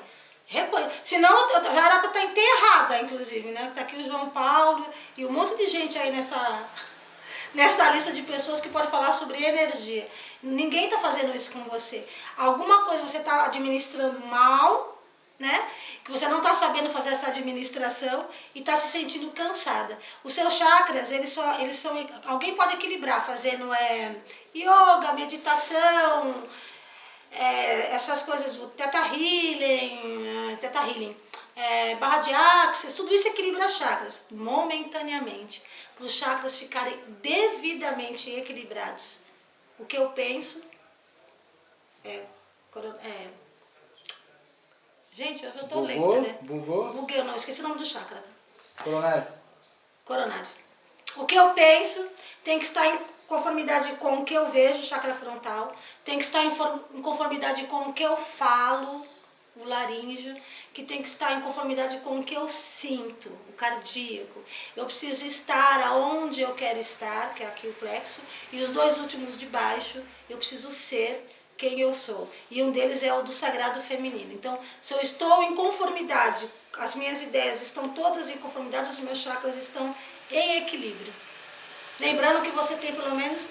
Speaker 1: Senão já era para estar enterrada, inclusive, né? Tá aqui o João Paulo e um monte de gente aí nessa lista de pessoas que pode falar sobre energia. Ninguém está fazendo isso com você. Alguma coisa você está administrando mal, né? Que você não está sabendo fazer essa administração e está se sentindo cansada. Os seus chakras, eles são... Alguém pode equilibrar fazendo yoga, meditação, essas coisas do Theta Healing, barra de Axis, tudo isso equilibra chakras momentaneamente, para os chakras ficarem devidamente equilibrados. O que eu penso gente, eu tô lenta, né?
Speaker 3: Bugou?
Speaker 1: Buguei, não, esqueci o nome do chakra. Coronário. O que eu penso tem que estar em conformidade com o que eu vejo, chakra frontal, tem que estar em conformidade com o que eu falo, o laríngeo, que tem que estar em conformidade com o que eu sinto, o cardíaco. Eu preciso estar aonde eu quero estar, que é aqui o plexo, e os dois últimos de baixo, eu preciso ser quem eu sou. E um deles é o do sagrado feminino. Então, se eu estou em conformidade, as minhas ideias estão todas em conformidade, os meus chakras estão em equilíbrio. Lembrando que você tem pelo menos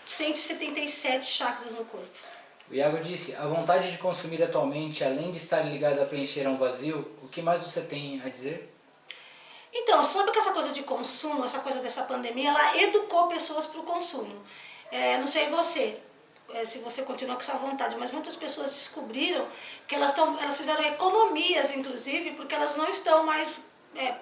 Speaker 1: 177 chakras no corpo.
Speaker 3: O Iago disse, a vontade de consumir atualmente, além de estar ligada a preencher um vazio, o que mais você tem a dizer?
Speaker 1: Então, sabe que essa coisa de consumo, essa coisa dessa pandemia, ela educou pessoas para o consumo. Não sei você, se você continua com essa vontade, mas muitas pessoas descobriram que elas fizeram economias, inclusive, porque elas não estão mais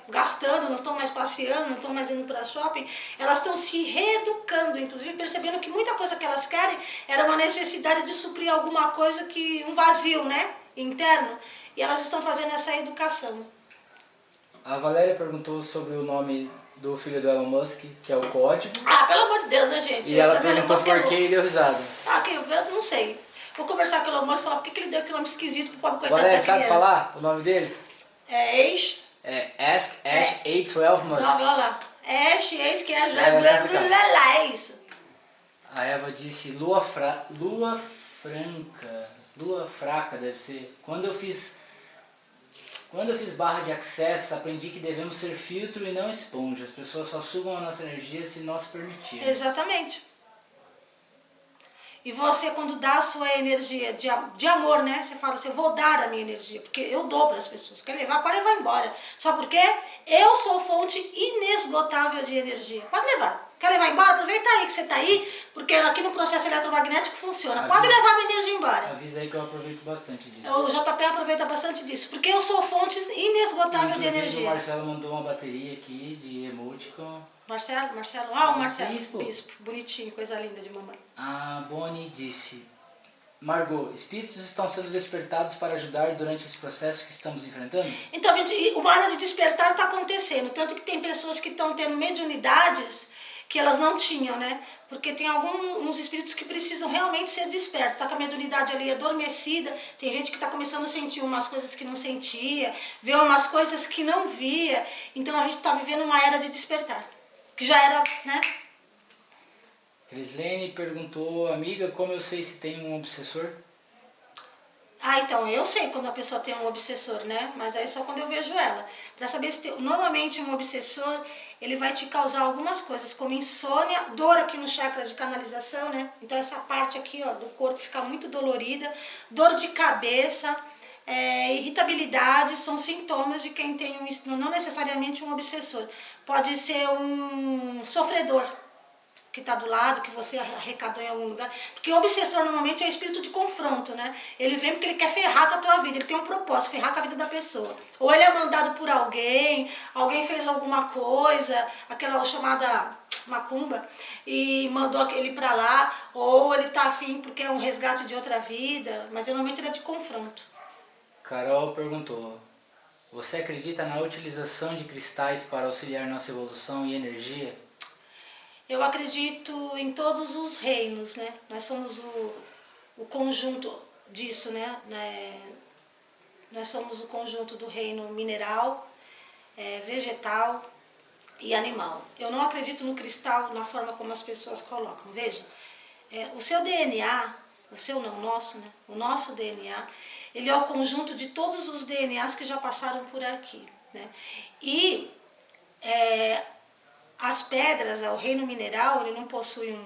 Speaker 1: gastando, não estão mais passeando, não estão mais indo para shopping, elas estão se reeducando, inclusive percebendo que muita coisa que elas querem era uma necessidade de suprir alguma coisa, um vazio, né, interno, e elas estão fazendo essa educação.
Speaker 3: A Valéria perguntou sobre o nome do filho do Elon Musk, que é o Código.
Speaker 1: Pelo amor de Deus, né, gente?
Speaker 3: E ela perguntou por que ele deu risada.
Speaker 1: Eu não sei. Vou conversar com o Elon Musk e falar por que ele deu esse nome esquisito pro pobre coitado
Speaker 3: Valéria,
Speaker 1: da
Speaker 3: sabe
Speaker 1: criança.
Speaker 3: falar o nome dele?
Speaker 1: Ask
Speaker 3: Ash 812 Musk.
Speaker 1: Não, olha lá. Ash, que é isso.
Speaker 3: A Eva disse lua fraca deve ser. Quando eu fiz barra de access, aprendi que devemos ser filtro e não esponja. As pessoas só sugam a nossa energia se nós permitirmos.
Speaker 1: Exatamente. E você, quando dá a sua energia de amor, né? Você fala assim, eu vou dar a minha energia, porque eu dou para as pessoas. Quer levar, pode levar embora. Só porque eu sou fonte inesgotável de energia. Pode levar. Quer levar embora? Aproveita aí que você está aí, porque aqui no processo eletromagnético funciona. Pode levar a minha energia embora.
Speaker 3: Avisa aí que eu aproveito bastante disso.
Speaker 1: O JP aproveita bastante disso, porque eu sou fonte inesgotável de energia.
Speaker 3: O Marcelo mandou uma bateria aqui de emoticon.
Speaker 1: Marcelo? O Marcelo.
Speaker 3: Bispo.
Speaker 1: Bonitinho, coisa linda de mamãe.
Speaker 3: A Bonnie disse, Margot, espíritos estão sendo despertados para ajudar durante esse processo que estamos enfrentando?
Speaker 1: Então, uma área de despertar está acontecendo, tanto que tem pessoas que estão tendo mediunidades que elas não tinham, né? Porque tem alguns espíritos que precisam realmente ser despertos. Tá com a mediunidade ali adormecida, tem gente que está começando a sentir umas coisas que não sentia, vê umas coisas que não via. Então a gente está vivendo uma era de despertar, que já era, né?
Speaker 3: Crislene perguntou, amiga, como eu sei se tem um obsessor?
Speaker 1: Então, eu sei quando a pessoa tem um obsessor, né? Mas aí só quando eu vejo ela. Para saber se tem... Normalmente um obsessor, ele vai te causar algumas coisas, como insônia, dor aqui no chakra de canalização, né? Então essa parte aqui, ó, do corpo fica muito dolorida, dor de cabeça, irritabilidade, são sintomas de quem tem não necessariamente um obsessor. Pode ser um sofredor, que está do lado, que você arrecadou em algum lugar. Porque o obsessor normalmente é o espírito de confronto, né? Ele vem porque ele quer ferrar com a tua vida, ele tem um propósito, ferrar com a vida da pessoa. Ou ele é mandado por alguém, alguém fez alguma coisa, aquela chamada macumba, e mandou ele para lá, ou ele tá afim porque é um resgate de outra vida, mas normalmente ele é de confronto.
Speaker 3: Carol perguntou, você acredita na utilização de cristais para auxiliar nossa evolução e energia?
Speaker 1: Eu acredito em todos os reinos, né? Nós somos o conjunto disso, né? Nós somos o conjunto do reino mineral, vegetal e animal. Eu não acredito no cristal na forma como as pessoas colocam. Veja, o seu DNA, o seu não, o nosso, né? O nosso DNA, ele é o conjunto de todos os DNAs que já passaram por aqui, né? E as pedras, o reino mineral, ele não possui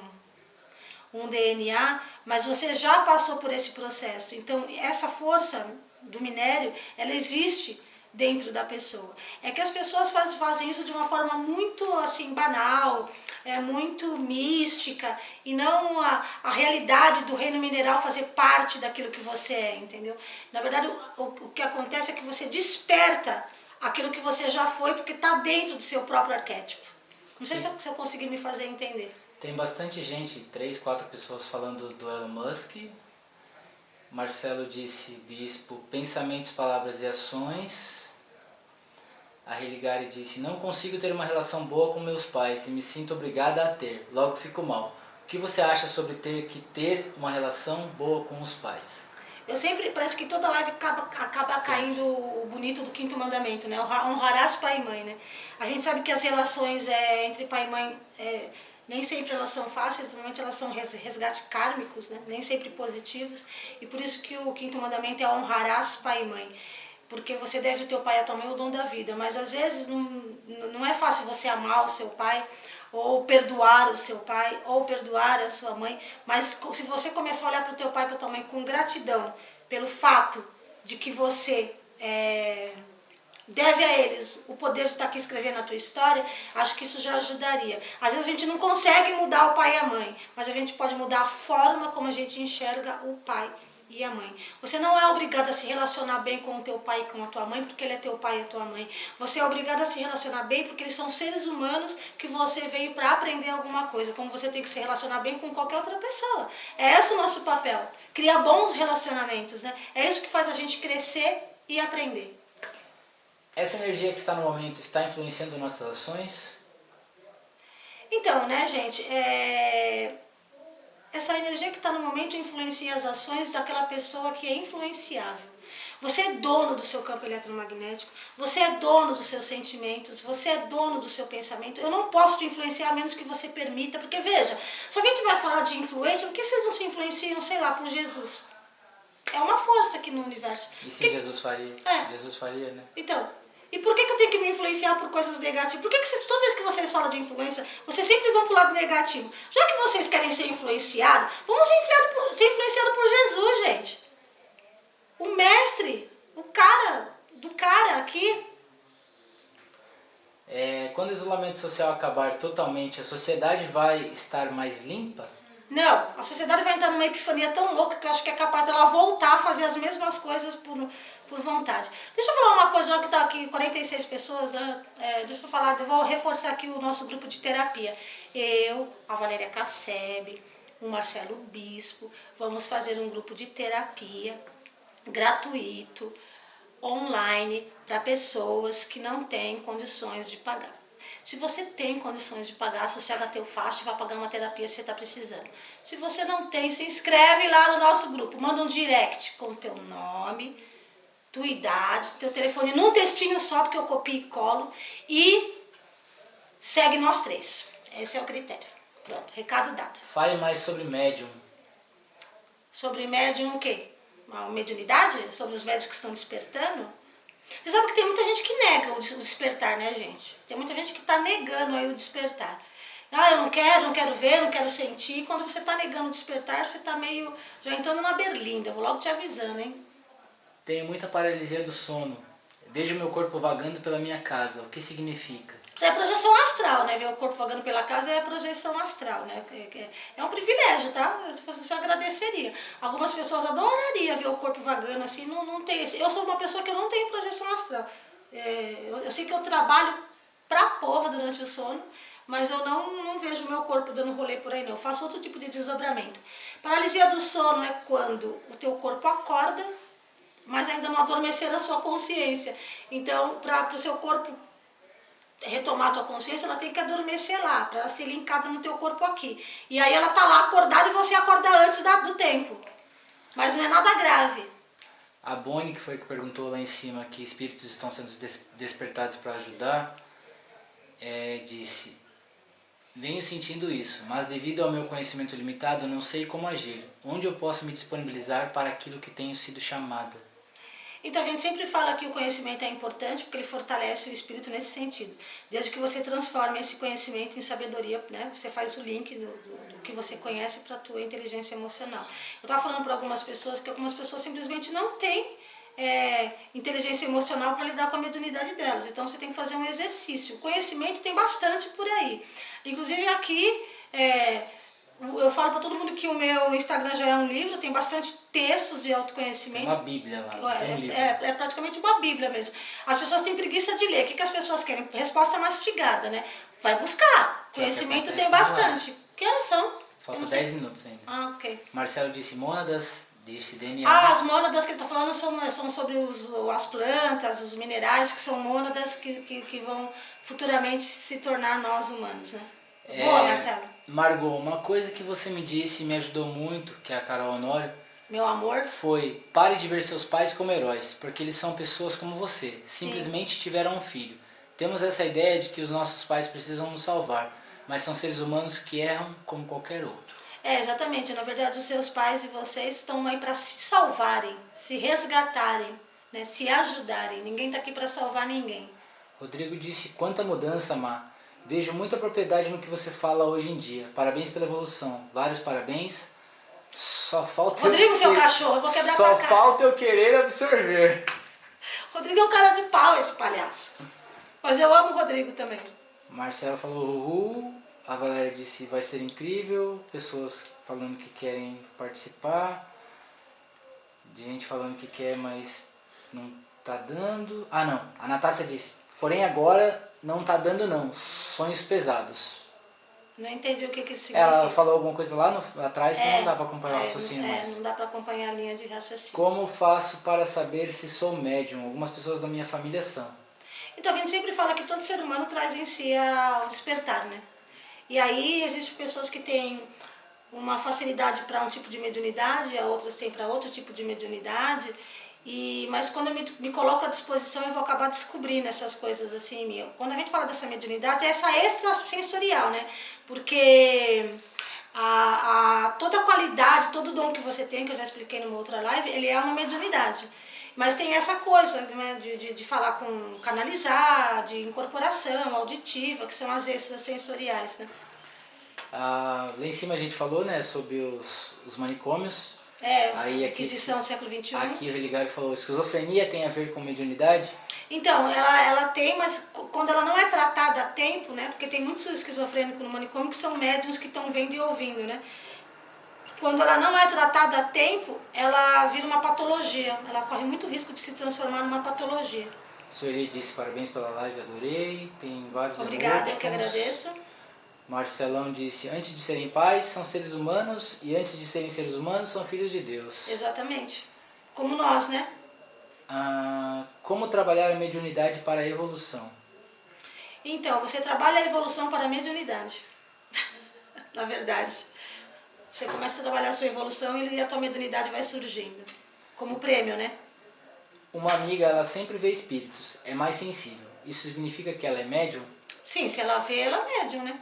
Speaker 1: um DNA, mas você já passou por esse processo. Então, essa força do minério, ela existe dentro da pessoa. É que as pessoas fazem isso de uma forma muito assim banal, muito mística, e não a realidade do reino mineral fazer parte daquilo que você é, entendeu? Na verdade, o que acontece é que você desperta aquilo que você já foi, porque está dentro do seu próprio arquétipo. Não sei se eu consegui me fazer entender.
Speaker 3: Tem bastante gente, 3, 4 pessoas falando do Elon Musk. Marcelo disse, bispo, pensamentos, palavras e ações. A Religare disse, não consigo ter uma relação boa com meus pais e me sinto obrigada a ter, logo fico mal. O que você acha sobre ter que ter uma relação boa com os pais?
Speaker 1: Eu sempre, parece que toda live acaba caindo o bonito do quinto mandamento, né? Honrarás pai e mãe, né? A gente sabe que as relações entre pai e mãe, nem sempre elas são fáceis, normalmente elas são resgate kármicos, né? Nem sempre positivos. E por isso que o quinto mandamento é honrarás pai e mãe. Porque você deve ao teu pai e à tua mãe o dom da vida. Mas às vezes não é fácil você amar o seu pai, ou perdoar o seu pai, ou perdoar a sua mãe, mas se você começar a olhar para o teu pai e para a tua mãe com gratidão, pelo fato de que você deve a eles o poder de estar aqui escrevendo a tua história, acho que isso já ajudaria. Às vezes a gente não consegue mudar o pai e a mãe, mas a gente pode mudar a forma como a gente enxerga o pai e a mãe. Você não é obrigado a se relacionar bem com o teu pai e com a tua mãe porque ele é teu pai e a tua mãe. Você é obrigado a se relacionar bem porque eles são seres humanos que você veio para aprender alguma coisa, como você tem que se relacionar bem com qualquer outra pessoa. É esse o nosso papel, criar bons relacionamentos, né? É isso que faz a gente crescer e aprender.
Speaker 3: Essa energia que está no momento está influenciando nossas ações?
Speaker 1: Então, né, gente, essa energia que está no momento influencia as ações daquela pessoa que é influenciável. Você é dono do seu campo eletromagnético, você é dono dos seus sentimentos, você é dono do seu pensamento. Eu não posso te influenciar a menos que você permita, porque veja, se a gente vai falar de influência, por que vocês não se influenciam, sei lá, por Jesus? É uma força aqui no universo.
Speaker 3: E se Jesus faria? Jesus faria, né?
Speaker 1: Então, e por que eu tenho que me influenciar por coisas negativas? Por que toda vez que vocês falam de influência, vocês sempre vão para o lado negativo? Já que vocês querem ser influenciados, vamos ser influenciados por Jesus, gente. O mestre, do cara aqui.
Speaker 3: Quando o isolamento social acabar totalmente, a sociedade vai estar mais limpa?
Speaker 1: Não, a sociedade vai entrar numa epifania tão louca que eu acho que é capaz dela voltar a fazer as mesmas coisas por vontade. Deixa eu falar uma coisa, já que está aqui 46 pessoas, deixa eu falar, eu vou reforçar aqui o nosso grupo de terapia. Eu, a Valéria Casseb, o Marcelo Bispo, vamos fazer um grupo de terapia gratuito, online, para pessoas que não têm condições de pagar. Se você tem condições de pagar, associa teu faixa e vai pagar uma terapia se você está precisando. Se você não tem, se inscreve lá no nosso grupo. Manda um direct com teu nome, tua idade, teu telefone, num textinho só, porque eu copio e colo. E segue nós 3. Esse é o critério. Pronto, recado dado.
Speaker 3: Fale mais sobre médium.
Speaker 1: Sobre médium o quê? A mediunidade? Sobre os médios que estão despertando? Você sabe que tem muita gente que nega o despertar, né, gente? Tem muita gente que está negando aí o despertar. Ah, eu não quero ver, não quero sentir. E quando você está negando o despertar, você está meio já entrando na berlinda. Eu vou logo te avisando, hein?
Speaker 3: Tenho muita paralisia do sono. Vejo meu corpo vagando pela minha casa. O que significa?
Speaker 1: Isso é projeção astral, né? Ver o corpo vagando pela casa é projeção astral, né? É um privilégio, tá? Você agradeceria. Algumas pessoas adorariam ver o corpo vagando assim, não tem. Eu sou uma pessoa que eu não tenho projeção astral. Eu sei que eu trabalho pra porra durante o sono, mas eu não vejo o meu corpo dando rolê por aí, não. Eu faço outro tipo de desdobramento. Paralisia do sono é quando o teu corpo acorda, mas ainda não adormeceu a sua consciência. Então, para o seu corpo retomar a tua consciência, ela tem que adormecer lá, para ela ser linkada no teu corpo aqui. E aí ela tá lá acordada e você acorda antes do tempo. Mas não é nada grave.
Speaker 3: A Bonnie, que foi que perguntou lá em cima que espíritos estão sendo despertados para ajudar, disse: venho sentindo isso, mas devido ao meu conhecimento limitado, não sei como agir. Onde eu posso me disponibilizar para aquilo que tenho sido chamada?
Speaker 1: Então a gente sempre fala que o conhecimento é importante porque ele fortalece o espírito nesse sentido. Desde que você transforme esse conhecimento em sabedoria, né? Você faz o link do que você conhece para a tua inteligência emocional. Eu estava falando para algumas pessoas que algumas pessoas simplesmente não têm inteligência emocional para lidar com a mediunidade delas. Então você tem que fazer um exercício. O conhecimento tem bastante por aí. Inclusive aqui, eu falo para todo mundo que o meu Instagram já é um livro, tem bastante textos de autoconhecimento.
Speaker 3: Uma bíblia lá, tem um livro.
Speaker 1: É praticamente uma bíblia mesmo. As pessoas têm preguiça de ler. O que as pessoas querem? Resposta mastigada, né? Vai buscar. Conhecimento tem bastante. Que horas são?
Speaker 3: Falta 10 minutos ainda.
Speaker 1: Ah, ok.
Speaker 3: Marcelo disse mônadas, disse DNA.
Speaker 1: Ah, as mônadas que ele está falando são sobre as plantas, os minerais, que são mônadas que vão futuramente se tornar nós humanos, né? Boa, Marcelo.
Speaker 3: Margot, uma coisa que você me disse e me ajudou muito, que é a Carol Honório,
Speaker 1: meu amor,
Speaker 3: foi: pare de ver seus pais como heróis, porque eles são pessoas como você, simplesmente tiveram um filho. Temos essa ideia de que os nossos pais precisam nos salvar, mas são seres humanos que erram como qualquer outro.
Speaker 1: Exatamente. Na verdade, os seus pais e vocês estão aí para se salvarem, se resgatarem, né? Se ajudarem. Ninguém está aqui para salvar ninguém.
Speaker 3: Rodrigo disse: quanta mudança, Má. Vejo muita propriedade no que você fala hoje em dia. Parabéns pela evolução. Vários parabéns. Só falta
Speaker 1: Rodrigo, seu cachorro, eu vou quebrar
Speaker 3: Só
Speaker 1: tua cara.
Speaker 3: falta eu querer absorver.
Speaker 1: Rodrigo é um cara de pau, esse palhaço. Mas eu amo o Rodrigo também.
Speaker 3: Marcelo falou uhul. A Valéria disse: vai ser incrível. Pessoas falando que querem participar. Gente falando que quer, mas não tá dando. Ah, não. A Natácia disse: porém agora não tá dando não. Sonhos pesados.
Speaker 1: Não entendi o que isso significa.
Speaker 3: Ela falou alguma coisa lá atrás que não dá para acompanhar o raciocínio mais.
Speaker 1: Não dá para acompanhar a linha de raciocínio.
Speaker 3: Como faço para saber se sou médium? Algumas pessoas da minha família são.
Speaker 1: Então a gente sempre fala que todo ser humano traz em si o despertar, né? E aí existem pessoas que têm uma facilidade para um tipo de mediunidade, outras têm para outro tipo de mediunidade. Mas quando eu me coloco à disposição, eu vou acabar descobrindo essas coisas assim. Quando a gente fala dessa mediunidade, é essa extrasensorial, né? Porque toda a qualidade, todo o dom que você tem, que eu já expliquei numa outra live, ele é uma mediunidade. Mas tem essa coisa, né, de falar com canalizar, de incorporação auditiva, que são as extrasensoriais, né?
Speaker 3: Lá em cima a gente falou, né, sobre os manicômios.
Speaker 1: Aí Inquisição século XXI.
Speaker 3: Aqui o Religare falou: esquizofrenia tem a ver com mediunidade?
Speaker 1: Então, ela tem, mas quando ela não é tratada a tempo, né? Porque tem muitos esquizofrênicos no manicômio que são médiuns que estão vendo e ouvindo, né? Quando ela não é tratada a tempo, ela vira uma patologia. Ela corre muito risco de se transformar numa patologia.
Speaker 3: Sueli disse: parabéns pela live, adorei. Tem vários
Speaker 1: Obrigada, eu que agradeço.
Speaker 3: Marcelão disse: antes de serem pais, são seres humanos, e antes de serem seres humanos, são filhos de Deus.
Speaker 1: Exatamente. Como nós, né?
Speaker 3: Como trabalhar a mediunidade para a evolução?
Speaker 1: Então, você trabalha a evolução para a mediunidade. Na verdade. Você começa a trabalhar a sua evolução e a tua mediunidade vai surgindo. Como prêmio, né?
Speaker 3: Uma amiga, ela sempre vê espíritos, é mais sensível. Isso significa que ela é médium?
Speaker 1: Sim, se ela vê, ela é médium, né?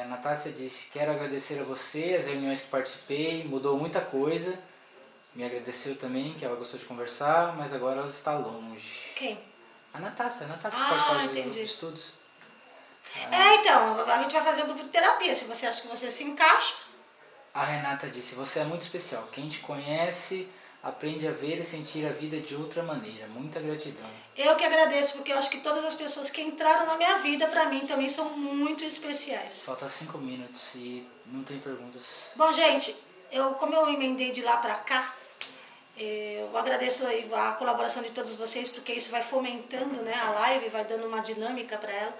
Speaker 3: A Natácia disse, quero agradecer a você, as reuniões que participei, mudou muita coisa. Me agradeceu também, que ela gostou de conversar, mas agora ela está longe.
Speaker 1: Quem?
Speaker 3: A Natácia
Speaker 1: Ah,
Speaker 3: participa
Speaker 1: entendi.
Speaker 3: dos estudos.
Speaker 1: Então, a gente vai fazer o grupo de terapia. Se você acha que você se encaixa.
Speaker 3: A Renata disse, você é muito especial. Quem te conhece aprende a ver e sentir a vida de outra maneira. Muita gratidão.
Speaker 1: Eu que agradeço, porque eu acho que todas as pessoas que entraram na minha vida, pra mim, também são muito especiais.
Speaker 3: Falta 5 minutos e não tem perguntas.
Speaker 1: Bom, gente, como eu emendei de lá pra cá, eu agradeço aí a colaboração de todos vocês, porque isso vai fomentando, né, a live, vai dando uma dinâmica para ela.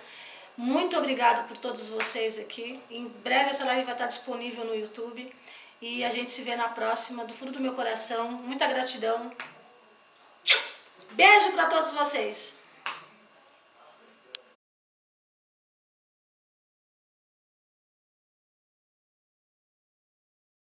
Speaker 1: Muito obrigada por todos vocês aqui. Em breve essa live vai estar disponível no YouTube. E a gente se vê na próxima. Do fundo do meu coração, muita gratidão. Beijo para todos vocês.